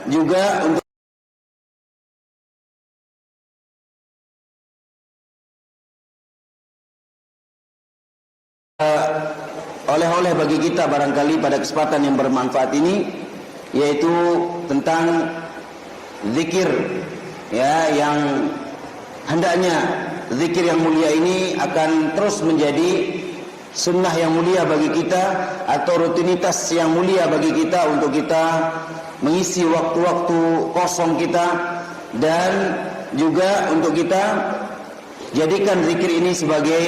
juga untuk oleh-oleh bagi kita barangkali pada kesempatan yang bermanfaat ini, yaitu tentang zikir, ya, yang hendaknya zikir yang mulia ini akan terus menjadi sunnah yang mulia bagi kita atau rutinitas yang mulia bagi kita untuk kita mengisi waktu-waktu kosong kita, dan juga untuk kita jadikan zikir ini sebagai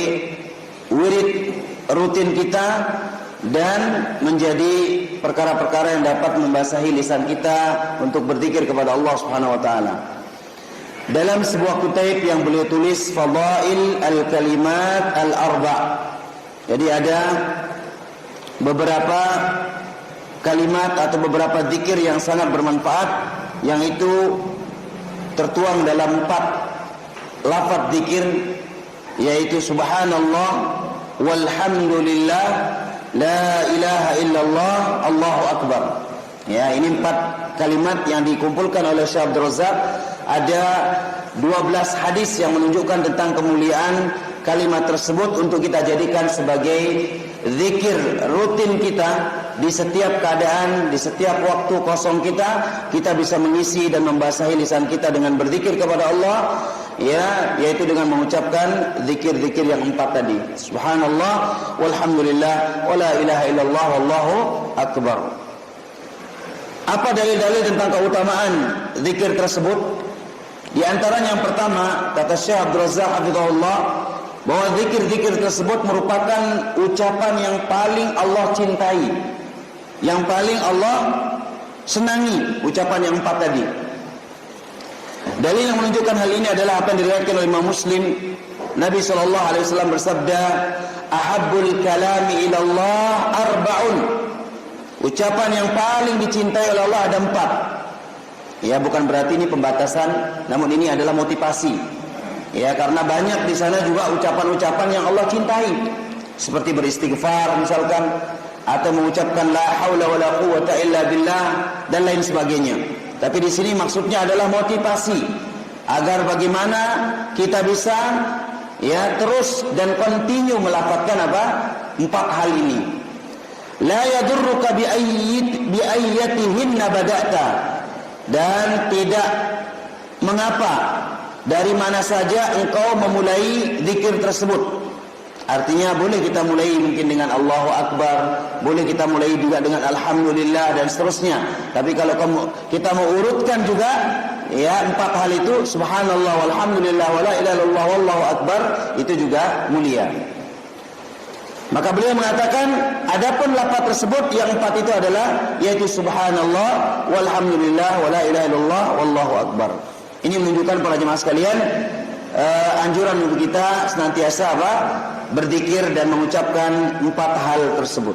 wirid rutin kita dan menjadi perkara-perkara yang dapat membasahi lisan kita untuk berzikir kepada Allah Subhanahu wa taala. Dalam sebuah kutaib yang beliau tulis, Fadail al-Kalimat al-Arba'. Jadi ada beberapa kalimat atau beberapa zikir yang sangat bermanfaat, yang itu tertuang dalam 4 lafaz zikir, yaitu subhanallah, walhamdulillah, la ilaha illallah, Allahu akbar. Ya, ini 4 kalimat yang dikumpulkan oleh Syekh Abdul Razak. Ada 12 hadis yang menunjukkan tentang kemuliaan kalimat tersebut untuk kita jadikan sebagai zikir rutin kita di setiap keadaan, di setiap waktu kosong kita bisa mengisi dan membasahi lisan kita dengan berzikir kepada Allah, ya, yaitu dengan mengucapkan zikir-zikir yang 4 tadi. Subhanallah, walhamdulillah, wala ilaha illallah, wallahu akbar. Apa dalil-dalil tentang keutamaan zikir tersebut? Di antaranya yang pertama, kata Syekh Abdul Razak hafizahullah, bahwa zikir-zikir tersebut merupakan ucapan yang paling Allah cintai, yang paling Allah senangi, ucapan yang 4 tadi. Dalil yang menunjukkan hal ini adalah apa yang diriwayatkan oleh Imam Muslim. Nabi SAW bersabda, ahabbul kalami ilallah arba'un. Ucapan yang paling dicintai oleh Allah ada 4. Ya, bukan berarti ini pembatasan, namun ini adalah motivasi. Ya, karena banyak di sana juga ucapan-ucapan yang Allah cintai, seperti beristighfar misalkan, atau mengucapkan la haula wala quwwata illa billah dan lain sebagainya. Tapi di sini maksudnya adalah motivasi agar bagaimana kita bisa, ya, terus dan continue melafazkan apa? 4 hal ini. La yadurruka bi ayyatihinna bada'ta. Dan tidak mengapa dari mana saja engkau memulai zikir tersebut. Artinya boleh kita mulai mungkin dengan Allahu Akbar, boleh kita mulai juga dengan Alhamdulillah dan seterusnya. Tapi kalau kita mau urutkan juga, ya, 4 hal itu, Subhanallah, walhamdulillah, wala ilaha illallah, wallahu akbar, itu juga mulia. Maka beliau mengatakan, adapun lafaz tersebut yang 4 itu adalah, yaitu Subhanallah, walhamdulillah, wala ilaha illallah, wallahu akbar. Ini menunjukkan para jemaah sekalian, anjuran untuk kita senantiasa apa? Berzikir dan mengucapkan 4 hal tersebut.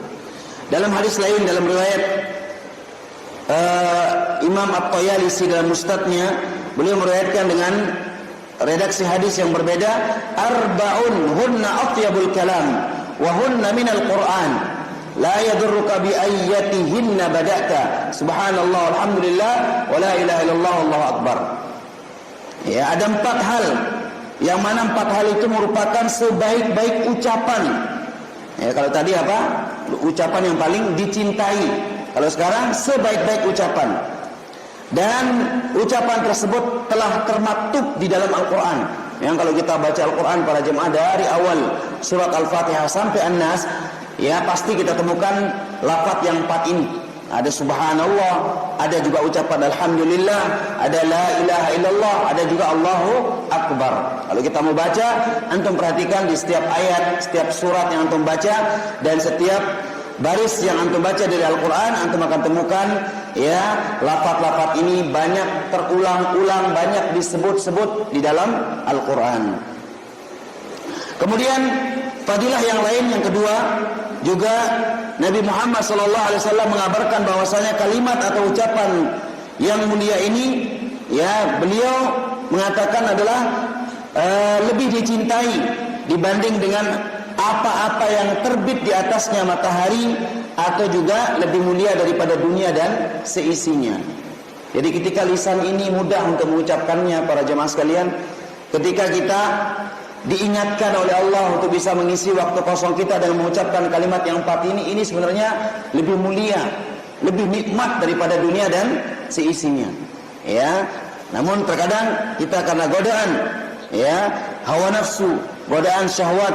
Dalam hadis lain, dalam riwayat Imam At-Tayalisi dalam Mustadnya, beliau meriwayatkan dengan redaksi hadis yang berbeda, arba'un hunna atyabul kalam wa hunna minal Qur'an la yadurruka bi ayyatihinna bada'ta subhanallah walhamdulillah wa la ilaha illallah wallahu akbar. Ya, ada 4 hal, yang mana 4 hal itu merupakan sebaik-baik ucapan. Ya, kalau tadi apa? Ucapan yang paling dicintai. Kalau sekarang sebaik-baik ucapan. Dan ucapan tersebut telah termaktub di dalam Al-Quran. Yang kalau kita baca Al-Quran para jemaah dari awal surat Al-Fatihah sampai An-Nas, ya, pasti kita temukan lafaz yang 4 ini. Ada subhanallah, ada juga ucapan alhamdulillah, ada la ilaha illallah, ada juga Allahu akbar. Kalau kita mau baca, antum perhatikan di setiap ayat, setiap surat yang antum baca, dan setiap baris yang antum baca dari Al-Quran, antum akan temukan, ya, lafaz-lafaz ini banyak terulang-ulang, banyak disebut-sebut di dalam Al-Quran. Kemudian fadilah yang lain yang kedua, juga Nabi Muhammad SAW mengabarkan bahwasanya kalimat atau ucapan yang mulia ini, ya, beliau mengatakan adalah lebih dicintai dibanding dengan apa-apa yang terbit di atasnya matahari, atau juga lebih mulia daripada dunia dan seisinya. Jadi ketika lisan ini mudah untuk mengucapkannya, para jemaah sekalian, ketika kita diingatkan oleh Allah untuk bisa mengisi waktu kosong kita dengan mengucapkan kalimat yang 4 ini sebenarnya lebih mulia, lebih nikmat daripada dunia dan seisinya. Ya, namun terkadang kita karena godaan, ya, hawa nafsu, godaan syahwat,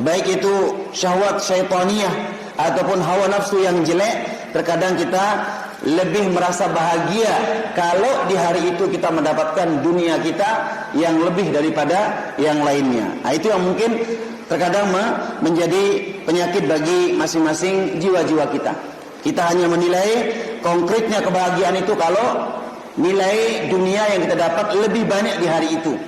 baik itu syahwat syaitaniyah ataupun hawa nafsu yang jelek, terkadang kita lebih merasa bahagia kalau di hari itu kita mendapatkan dunia kita yang lebih daripada yang lainnya. Nah, itu yang mungkin terkadang menjadi penyakit bagi masing-masing jiwa-jiwa kita. Kita hanya menilai konkretnya kebahagiaan itu kalau nilai dunia yang kita dapat lebih banyak di hari itu.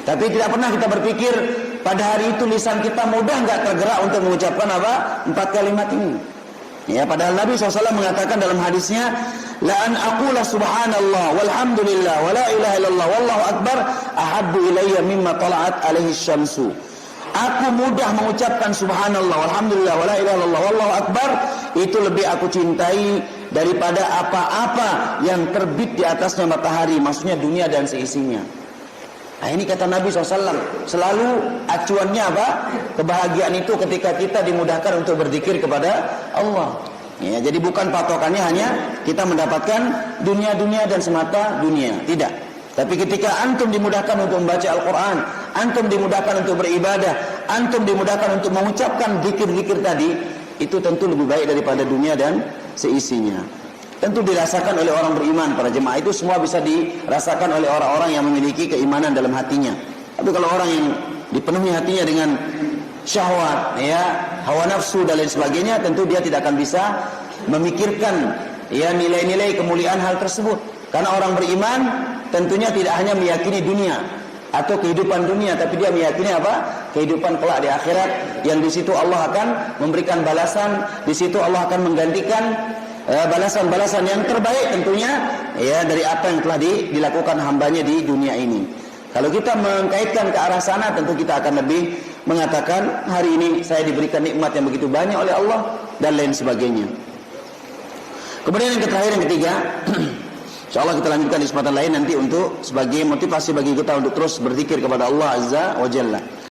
Tapi tidak pernah kita berpikir pada hari itu lisan kita mudah nggak tergerak untuk mengucapkan 4 kalimat ini. Ya, padahal Nabi SAW mengatakan dalam hadisnya, la an aqula subhanallah walhamdulillah wa la ilaha illallah wallahu akbar ahabbu ilayya mimma tala'at alaihi syamsu. Aku mudah mengucapkan subhanallah walhamdulillah wa la ilaha illallah wallahu akbar, itu lebih aku cintai daripada apa-apa yang terbit di atasnya matahari, maksudnya dunia dan seisinya. Nah, ini kata Nabi SAW, selalu acuannya apa? Kebahagiaan itu ketika kita dimudahkan untuk berzikir kepada Allah. Ya, jadi bukan patokannya hanya kita mendapatkan dunia-dunia dan semata dunia, tidak. Tapi ketika antum dimudahkan untuk membaca Al-Quran, antum dimudahkan untuk beribadah, antum dimudahkan untuk mengucapkan zikir-zikir tadi, itu tentu lebih baik daripada dunia dan seisinya. Tentu dirasakan oleh orang beriman, para jemaah, itu semua bisa dirasakan oleh orang-orang yang memiliki keimanan dalam hatinya. Tapi kalau orang yang dipenuhi hatinya dengan syahwat, ya, hawa nafsu dan lain sebagainya, tentu dia tidak akan bisa memikirkan, ya, nilai-nilai kemuliaan hal tersebut. Karena orang beriman tentunya tidak hanya meyakini dunia atau kehidupan dunia, tapi dia meyakini apa? Kehidupan kelak di akhirat, yang di situ Allah akan memberikan balasan, di situ Allah akan menggantikan balasan-balasan yang terbaik tentunya, ya, dari apa yang telah dilakukan hambanya di dunia ini. Kalau kita mengkaitkan ke arah sana, tentu kita akan lebih mengatakan hari ini saya diberikan nikmat yang begitu banyak oleh Allah dan lain sebagainya. Kemudian yang terakhir, yang ketiga, insyaallah kita lanjutkan di kesempatan lain nanti untuk sebagai motivasi bagi kita untuk terus berzikir kepada Allah Azza wa Jalla.